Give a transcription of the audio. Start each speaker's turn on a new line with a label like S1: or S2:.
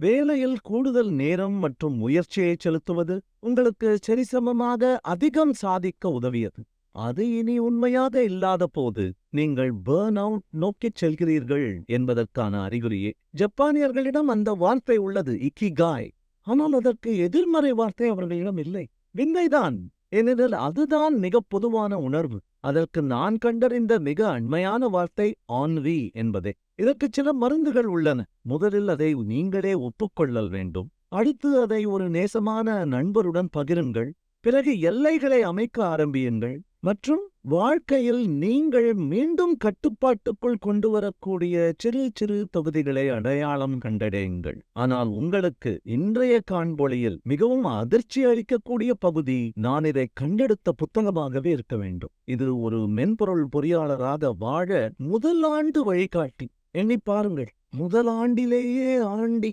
S1: வேலையில் கூடுதல் நேரம் மற்றும் முயற்சியை செலுத்துவது உங்களுக்கு சரிசமமாக அதிகம் சாதிக்க உதவியது. அது இனி உண்மையாக இல்லாத போது நீங்கள் பர்ன் அவுட் நோக்கிச் செல்கிறீர்கள் என்பதற்கான அறிகுறியே. ஜப்பானியர்களிடம் அந்த வார்த்தை உள்ளது, இக்கிகாய். ஆனால் அதற்கு எதிர்மறை வார்த்தை அவர்களிடம் இல்லை. விந்தைதான், ஏனெனில் அதுதான் மிக பொதுவான உணர்வு. அதற்கு நான் கண்டறிந்த மிக அண்மையான வார்த்தை ஆன்வி என்பதே. இதற்கு சில மருந்துகள் உள்ளன. முதலில் அதை நீங்களே ஒப்புக்கொள்ளல் வேண்டும். அடுத்து அதை ஒரு நேசமான நண்பருடன் பகிருங்கள். பிறகு எல்லைகளை அமைக்க ஆரம்பியுங்கள் மற்றும் வாழ்க்கையில் நீங்கள் மீண்டும் கட்டுப்பாட்டுக்குள் கொண்டு வரக்கூடிய சிறு சிறு தொகுதிகளை அடையாளம் கண்டடையுங்கள். ஆனால் உங்களுக்கு இன்றைய காண்பொழியில் மிகவும் அதிர்ச்சி அளிக்கக்கூடிய பகுதி, நான் இதை கண்டெடுத்த புத்தகமாகவே இருக்க வேண்டும். இது ஒரு மென்பொருள் பொறியாளராக வாழ முதல் ஆண்டு வழிகாட்டி. எண்ணி பாருங்கள், முதல் ஆண்டிலேயே ஆண்டி